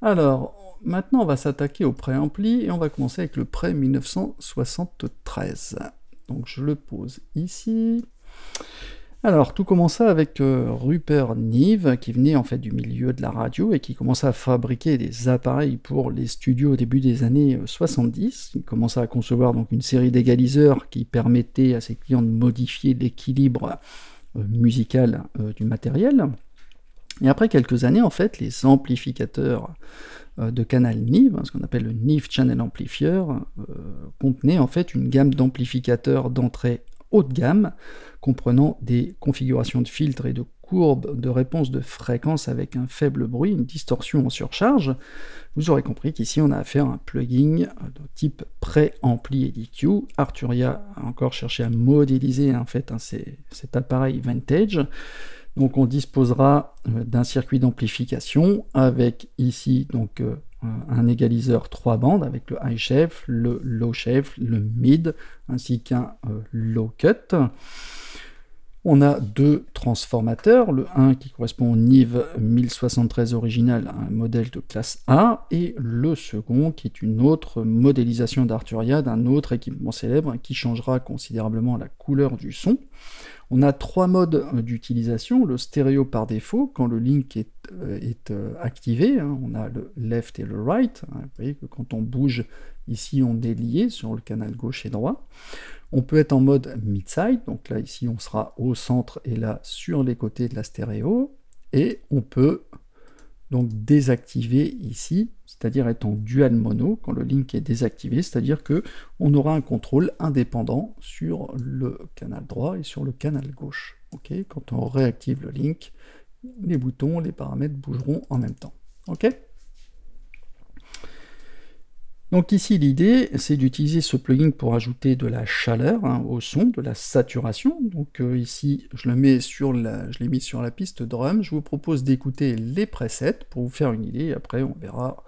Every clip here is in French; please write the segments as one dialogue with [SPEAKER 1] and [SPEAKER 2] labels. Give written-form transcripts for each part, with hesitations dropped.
[SPEAKER 1] Alors, maintenant on va s'attaquer au préampli et on va commencer avec le pré 1973. Donc je le pose ici. Alors, tout commença avec Rupert Neve, qui venait en fait du milieu de la radio et qui commença à fabriquer des appareils pour les studios au début des années 70. Il commença à concevoir donc une série d'égaliseurs qui permettaient à ses clients de modifier l'équilibre musical du matériel. Et après quelques années, en fait, les amplificateurs de canal Neve, ce qu'on appelle le Neve Channel Amplifier, contenaient en fait une gamme d'amplificateurs d'entrée haut de gamme, comprenant des configurations de filtres et de courbes de réponse de fréquence avec un faible bruit, une distorsion en surcharge. Vous aurez compris qu'ici on a affaire à un plugin de type pré-ampli EQ. Arturia a encore cherché à modéliser en fait cet appareil vintage. Donc on disposera d'un circuit d'amplification avec ici donc un égaliseur 3 bandes avec le high shelf, le low shelf, le mid ainsi qu'un low cut. On a deux transformateurs, le 1 qui correspond au Neve 1073 original, un modèle de classe A, et le second qui est une autre modélisation d'Arturia d'un autre équipement célèbre qui changera considérablement la couleur du son. On a trois modes d'utilisation, le stéréo par défaut, quand le link est activé, on a le left et le right, vous voyez que quand on bouge ici on est lié sur le canal gauche et droit. On peut être en mode mid-side, donc là ici on sera au centre et là sur les côtés de la stéréo, et on peut donc désactiver ici, c'est-à-dire être en dual mono quand le link est désactivé, c'est-à-dire que on aura un contrôle indépendant sur le canal droit et sur le canal gauche. Okay, quand on réactive le link, les boutons, les paramètres bougeront en même temps. Ok. Donc ici l'idée c'est d'utiliser ce plugin pour ajouter de la chaleur au son, de la saturation. Donc ici je l'ai mis sur la piste drum. Je vous propose d'écouter les presets pour vous faire une idée. Après on verra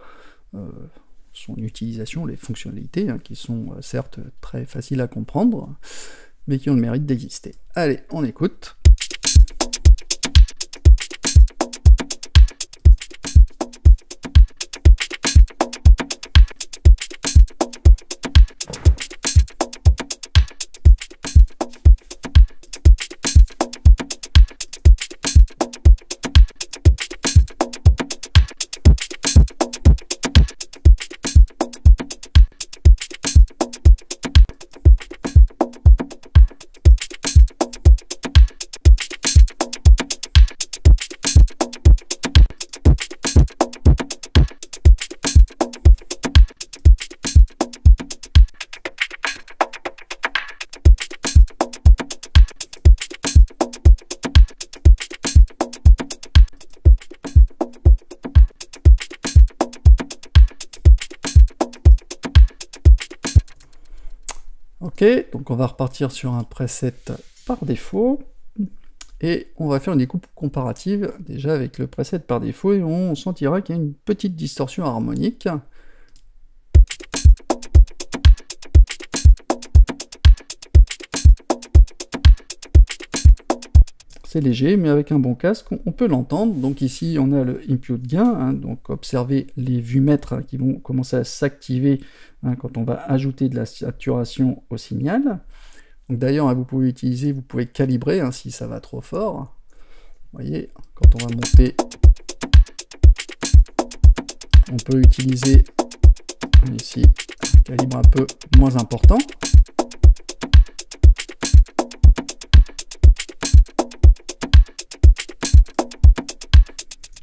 [SPEAKER 1] son utilisation, les fonctionnalités qui sont certes très faciles à comprendre, mais qui ont le mérite d'exister. Allez, on écoute. Ok, donc on va repartir sur un preset par défaut, et on va faire une découpe comparative déjà avec le preset par défaut, et on sentira qu'il y a une petite distorsion harmonique. C'est léger, mais avec un bon casque, on peut l'entendre. Donc ici, on a le input gain, donc observez les vues-mètres qui vont commencer à s'activer quand on va ajouter de la saturation au signal. Donc d'ailleurs, vous pouvez calibrer si ça va trop fort. Vous voyez, quand on va monter, on peut utiliser ici un calibre un peu moins important.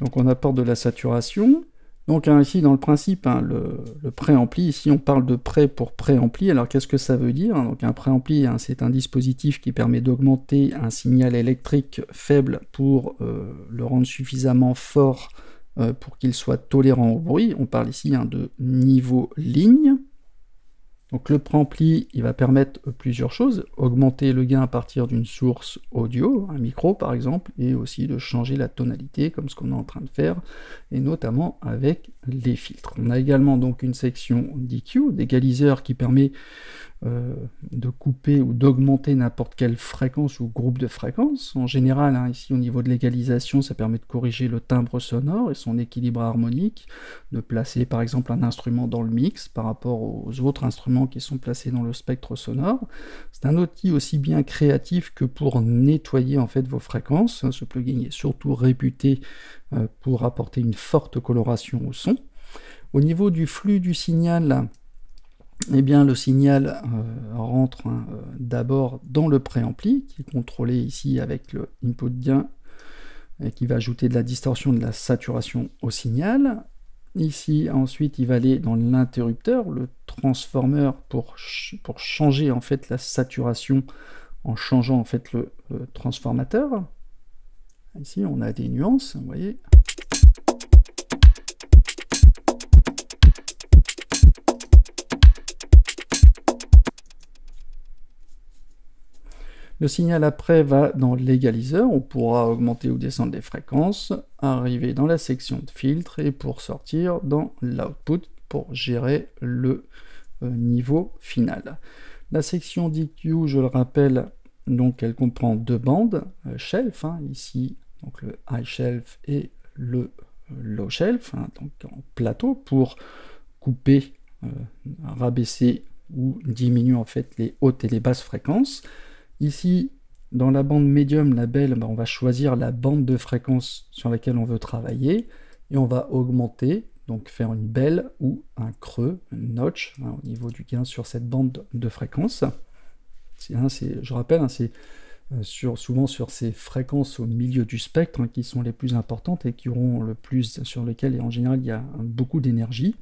[SPEAKER 1] Donc on apporte de la saturation. Donc ici dans le principe, le préampli, ici on parle de pré pour préampli. Alors qu'est-ce que ça veut dire? Donc un préampli, c'est un dispositif qui permet d'augmenter un signal électrique faible pour le rendre suffisamment fort pour qu'il soit tolérant au bruit. On parle ici de niveau ligne. Donc le préampli, il va permettre plusieurs choses, augmenter le gain à partir d'une source audio, un micro par exemple, et aussi de changer la tonalité comme ce qu'on est en train de faire, et notamment avec les filtres. On a également donc une section d'EQ, d'égaliseur qui permet de couper ou d'augmenter n'importe quelle fréquence ou groupe de fréquences. En général, hein, ici au niveau de l'égalisation, ça permet de corriger le timbre sonore et son équilibre harmonique, de placer par exemple un instrument dans le mix par rapport aux autres instruments qui sont placés dans le spectre sonore. C'est un outil aussi bien créatif que pour nettoyer en fait vos fréquences. Ce plugin est surtout réputé pour apporter une forte coloration au son. Au niveau du flux du signal, eh bien, le signal rentre d'abord dans le préampli, qui est contrôlé ici avec le input gain, et qui va ajouter de la distorsion, de la saturation au signal. Ici, ensuite, il va aller dans l'interrupteur, le transformer, pour changer en fait la saturation en changeant en fait le transformateur. Ici, on a des nuances, vous voyez. Le signal après va dans l'égaliseur, on pourra augmenter ou descendre les fréquences, arriver dans la section de filtre et pour sortir dans l'output pour gérer le niveau final. La section d'EQ, je le rappelle, donc elle comprend deux bandes, shelf, hein, ici donc le high shelf et le low shelf, hein, donc en plateau pour couper, rabaisser ou diminuer en fait les hautes et les basses fréquences. Ici, dans la bande médium, la belle, on va choisir la bande de fréquence sur laquelle on veut travailler et on va augmenter, donc faire une belle ou un creux, une notch, hein, au niveau du gain sur cette bande de fréquence. Je rappelle, c'est souvent sur ces fréquences au milieu du spectre qui sont les plus importantes et qui auront le plus, sur lesquelles en général il y a beaucoup d'énergie.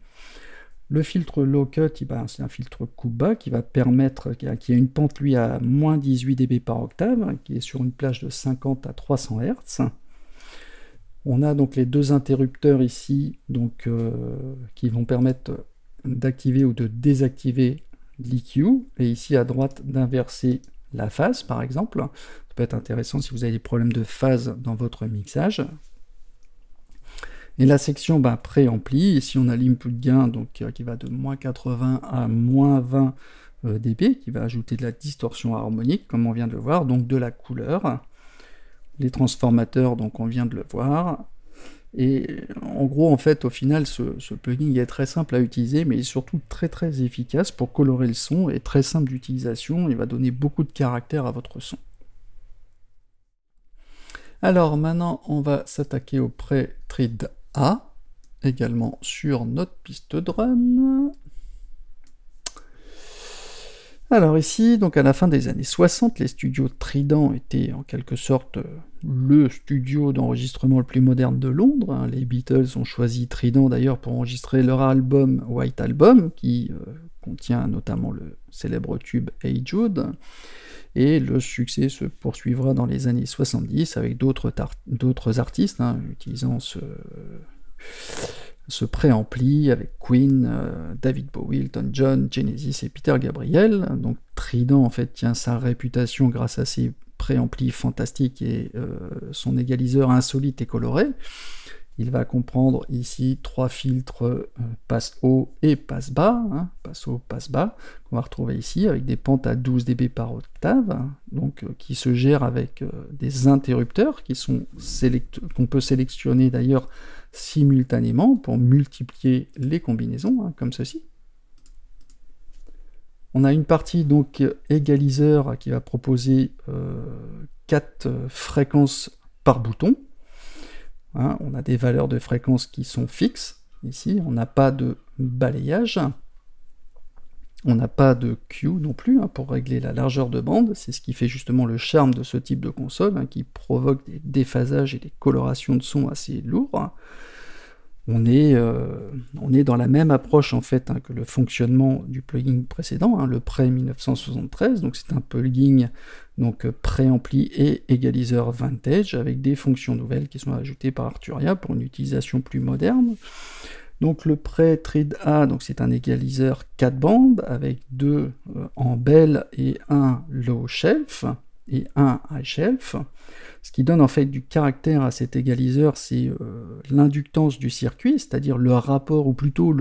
[SPEAKER 1] Le filtre low cut, c'est un filtre coupe bas qui va permettre, qui a une pente lui à moins 18 dB par octave, qui est sur une plage de 50 à 300 Hz. On a donc les deux interrupteurs ici, donc, qui vont permettre d'activer ou de désactiver l'EQ, et ici à droite d'inverser la phase par exemple. Ça peut être intéressant si vous avez des problèmes de phase dans votre mixage. Et la section préampli, ici on a l'input gain donc, qui va de moins 80 à moins 20 dB, qui va ajouter de la distorsion harmonique, comme on vient de le voir, donc de la couleur. Les transformateurs, donc on vient de le voir. Et en gros, en fait, au final, ce plugin est très simple à utiliser, mais il est surtout très très efficace pour colorer le son, et très simple d'utilisation, il va donner beaucoup de caractère à votre son. Alors maintenant, on va s'attaquer au pré-trid A, également sur notre piste drum. Alors ici, donc à la fin des années 60, les studios Trident étaient en quelque sorte le studio d'enregistrement le plus moderne de Londres. Les Beatles ont choisi Trident d'ailleurs pour enregistrer leur album White Album, qui contient notamment le célèbre tube Hey Jude. Et le succès se poursuivra dans les années 70 avec d'autres artistes utilisant ce préampli avec Queen, David Bowie, Elton John, Genesis et Peter Gabriel. Donc Trident en fait tient sa réputation grâce à ses préamplis fantastiques et son égaliseur insolite et coloré. Il va comprendre ici trois filtres passe haut et passe bas, passe haut, passe bas, qu'on va retrouver ici avec des pentes à 12 dB par octave, donc qui se gèrent avec des interrupteurs qu'on peut sélectionner d'ailleurs simultanément pour multiplier les combinaisons, comme ceci. On a une partie donc égaliseur qui va proposer 4 fréquences par bouton. On a des valeurs de fréquences qui sont fixes, ici, on n'a pas de balayage, on n'a pas de Q non plus pour régler la largeur de bande, c'est ce qui fait justement le charme de ce type de console, qui provoque des déphasages et des colorations de son assez lourds. On est dans la même approche en fait que le fonctionnement du plugin précédent, le Pré 1973, donc c'est un plugin donc préampli et égaliseur vintage avec des fonctions nouvelles qui sont ajoutées par Arturia pour une utilisation plus moderne. Donc le pré-trid A, donc c'est un égaliseur 4 bandes avec 2 en bell et 1 low shelf et un high shelf. Ce qui donne en fait du caractère à cet égaliseur, c'est l'inductance du circuit, c'est-à-dire le rapport, ou plutôt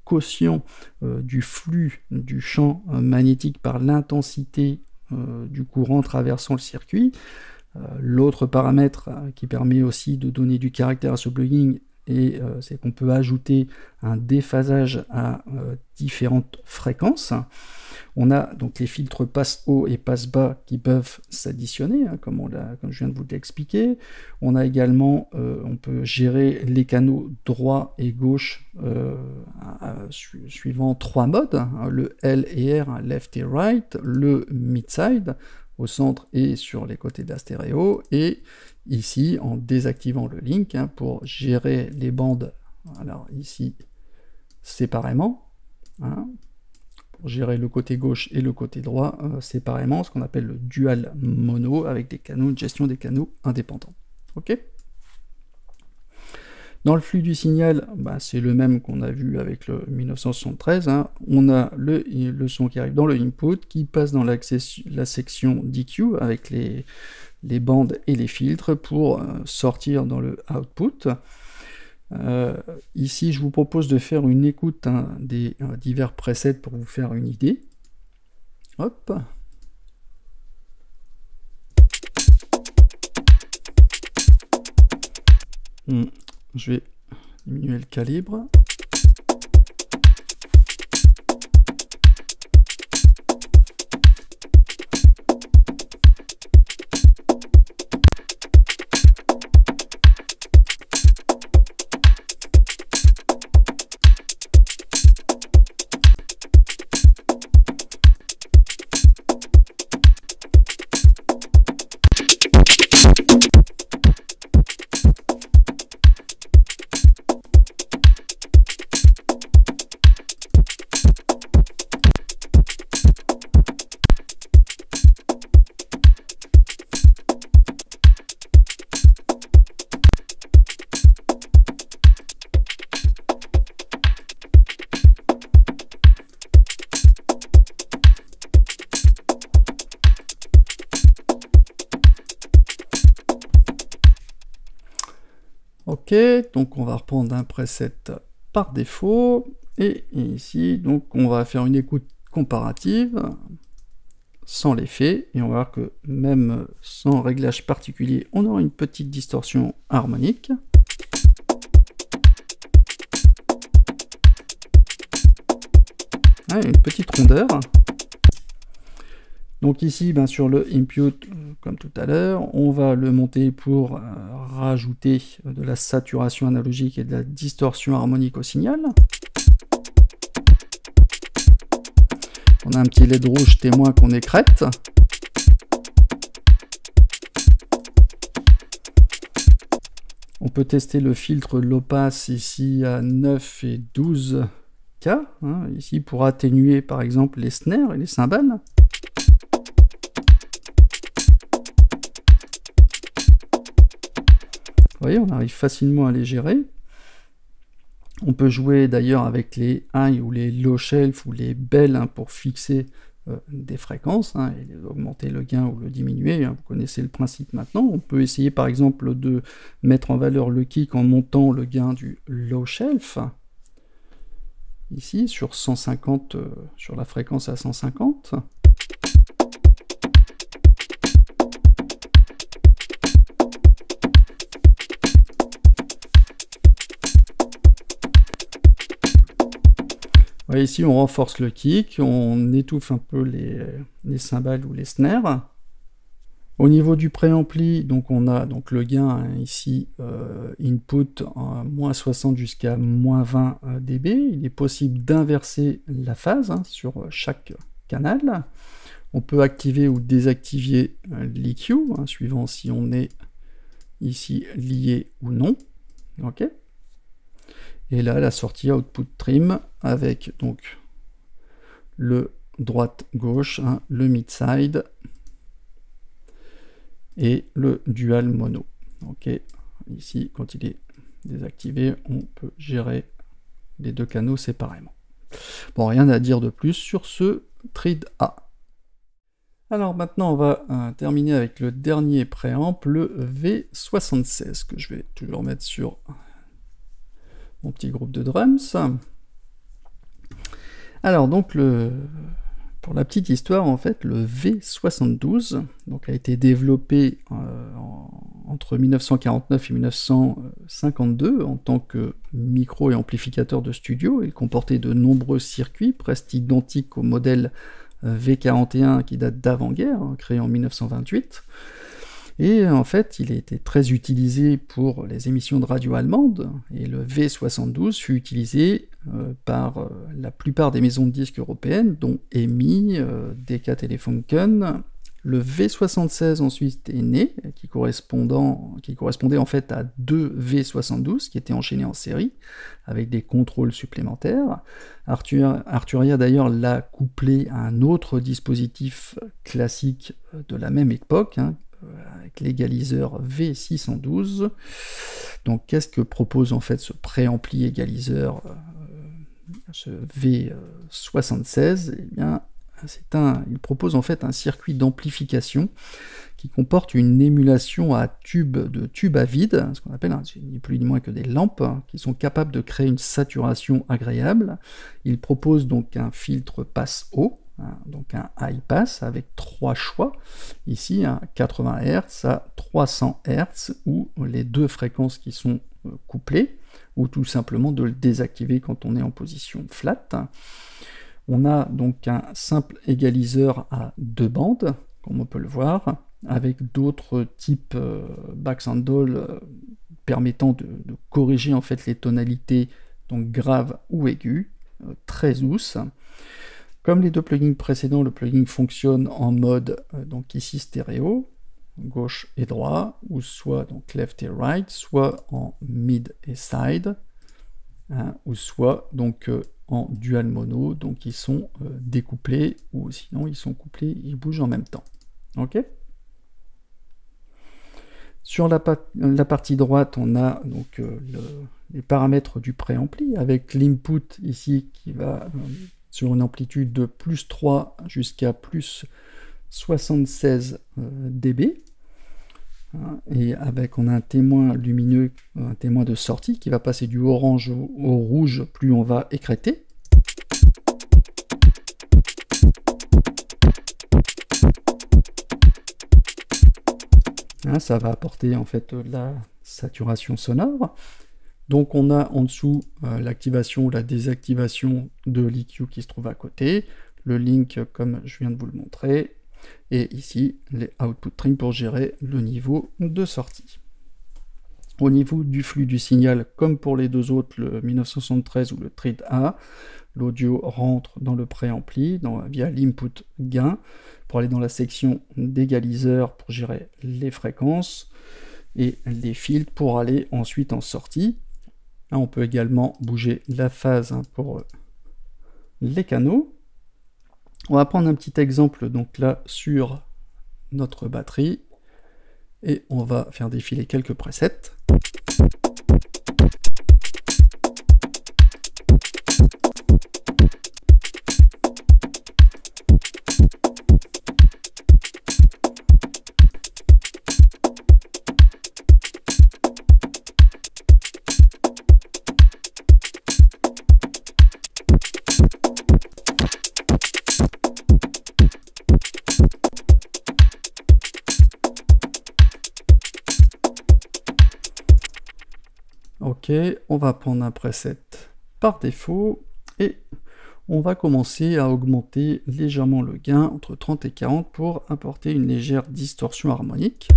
[SPEAKER 1] quotient du flux du champ magnétique par l'intensité du courant traversant le circuit. L'autre paramètre qui permet aussi de donner du caractère à ce plugin, c'est qu'on peut ajouter un déphasage à différentes fréquences. On a donc les filtres passe haut et passe bas qui peuvent s'additionner, hein, comme je viens de vous l'expliquer. On a également, on peut gérer les canaux droit et gauche suivant 3 modes, hein, le L et R, hein, left et right, le mid-side, au centre et sur les côtés de la stéréo, et ici en désactivant le link, hein, pour gérer les bandes, alors ici séparément, hein, pour gérer le côté gauche et le côté droit séparément, ce qu'on appelle le dual mono, avec des canaux, une gestion des canaux indépendants. Ok. Dans le flux du signal, c'est le même qu'on a vu avec le 1973. Hein. On a le son qui arrive dans le input, qui passe dans la section DQ avec les bandes et les filtres pour sortir dans le output. Ici, je vous propose de faire une écoute, hein, des divers presets pour vous faire une idée. Hop. Je vais diminuer le calibre. Ok, donc on va reprendre un preset par défaut, et ici, donc on va faire une écoute comparative, sans l'effet, et on va voir que même sans réglage particulier, on aura une petite distorsion harmonique. Ah, une petite rondeur. Donc ici, sur le input, comme tout à l'heure, on va le monter pour rajouter de la saturation analogique et de la distorsion harmonique au signal. On a un petit LED rouge témoin qu'on écrète. On peut tester le filtre low pass ici à 9 et 12 K, hein, ici pour atténuer par exemple les snares et les cymbales. Vous voyez, on arrive facilement à les gérer. On peut jouer d'ailleurs avec les high ou les low shelf ou les bell, hein, pour fixer des fréquences, hein, et augmenter le gain ou le diminuer, hein. Vous connaissez le principe maintenant. On peut essayer par exemple de mettre en valeur le kick en montant le gain du low shelf. Ici sur 150, sur la fréquence à 150. Ici, on renforce le kick, on étouffe un peu les cymbales ou les snares. Au niveau du préampli, donc on a donc le gain, hein, ici, input en -60 jusqu'à -20 dB. Il est possible d'inverser la phase, hein, sur chaque canal. On peut activer ou désactiver l'EQ, hein, suivant si on est ici lié ou non. Ok. Et là, la sortie output trim avec donc le droite-gauche, hein, le mid-side et le dual mono. Ok, ici, quand il est désactivé, on peut gérer les deux canaux séparément. Bon, rien à dire de plus sur ce Trid A. Alors maintenant, on va terminer avec le dernier préamp, le V76, que je vais toujours mettre sur mon petit groupe de drums. Alors donc pour la petite histoire, en fait, le V72 donc, a été développé entre 1949 et 1952 en tant que micro et amplificateur de studio. Il comportait de nombreux circuits presque identiques au modèle V41 qui date d'avant-guerre, créé en 1928. Et en fait, il a été très utilisé pour les émissions de radio allemandes, et le V72 fut utilisé par la plupart des maisons de disques européennes, dont EMI, Decca Telefunken. Le V76 ensuite est né, qui correspondait en fait à deux V72 qui étaient enchaînés en série, avec des contrôles supplémentaires. Arturia d'ailleurs l'a couplé à un autre dispositif classique de la même époque, avec l'égaliseur V612. Donc qu'est-ce que propose en fait ce préampli égaliseur, ce V76? Eh bien, il propose en fait un circuit d'amplification qui comporte une émulation à tube à vide, ce qu'on appelle ni plus ni moins que des lampes, qui sont capables de créer une saturation agréable. Il propose donc un filtre passe-haut, donc un high pass avec trois choix, ici 80 Hz à 300 Hz, ou les deux fréquences qui sont couplées, ou tout simplement de le désactiver quand on est en position flat. On a donc un simple égaliseur à deux bandes, comme on peut le voir, avec d'autres types Baxandall permettant de corriger en fait les tonalités donc graves ou aiguës, très douces. Comme les deux plugins précédents, le plugin fonctionne en mode donc ici stéréo, gauche et droit, ou soit donc left et right, soit en mid et side, ou soit donc en dual mono, donc ils sont découplés, ou sinon ils sont couplés, ils bougent en même temps. Ok. Sur la partie droite, on a donc les paramètres du préampli, avec l'input ici qui va sur une amplitude de plus 3 jusqu'à plus 76 dB. Et on a un témoin lumineux, un témoin de sortie qui va passer du orange au rouge plus on va écréter. Ça va apporter en fait la saturation sonore. Donc on a en dessous l'activation ou la désactivation de l'EQ qui se trouve à côté, le link comme je viens de vous le montrer, et ici les output trim pour gérer le niveau de sortie. Au niveau du flux du signal, comme pour les deux autres, le 1973 ou le Trid A, l'audio rentre dans le préampli via l'input gain pour aller dans la section d'égaliseur pour gérer les fréquences et les filtres pour aller ensuite en sortie. Là, on peut également bouger la phase pour les canaux. On va prendre un petit exemple donc là sur notre batterie et on va faire défiler quelques presets. Ok, on va prendre un preset par défaut et on va commencer à augmenter légèrement le gain entre 30 et 40 pour apporter une légère distorsion harmonique.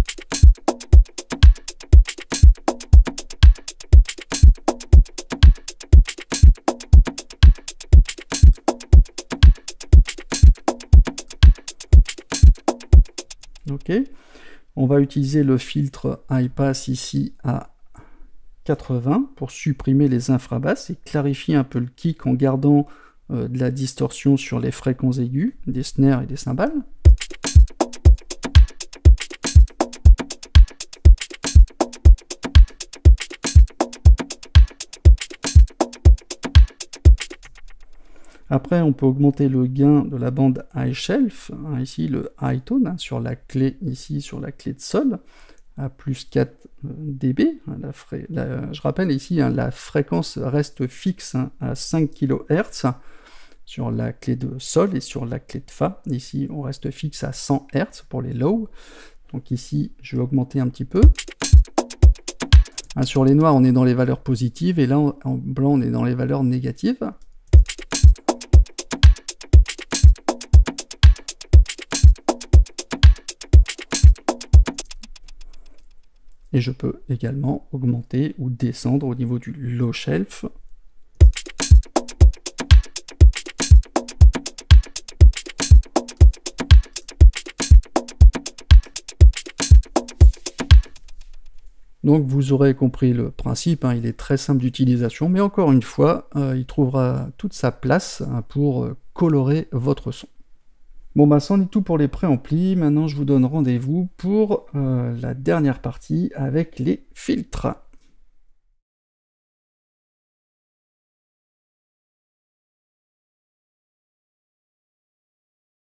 [SPEAKER 1] Ok, on va utiliser le filtre high pass ici à 80 pour supprimer les infrabasses et clarifier un peu le kick en gardant de la distorsion sur les fréquences aiguës, des snares et des cymbales. Après, on peut augmenter le gain de la bande high shelf, ici le high tone, sur la clé ici, sur la clé de sol, à plus 4 dB. Je rappelle ici, la fréquence reste fixe à 5 kHz, sur la clé de Sol et sur la clé de Fa. Ici, on reste fixe à 100 Hz pour les low. Donc ici, je vais augmenter un petit peu. Sur les noirs, on est dans les valeurs positives, et là, en blanc, on est dans les valeurs négatives. Et je peux également augmenter ou descendre au niveau du low shelf. Donc vous aurez compris le principe, hein, il est très simple d'utilisation, mais encore une fois, il trouvera toute sa place pour colorer votre son. Bon bah c'en est tout pour les préamplis, maintenant je vous donne rendez-vous pour la dernière partie avec les filtres.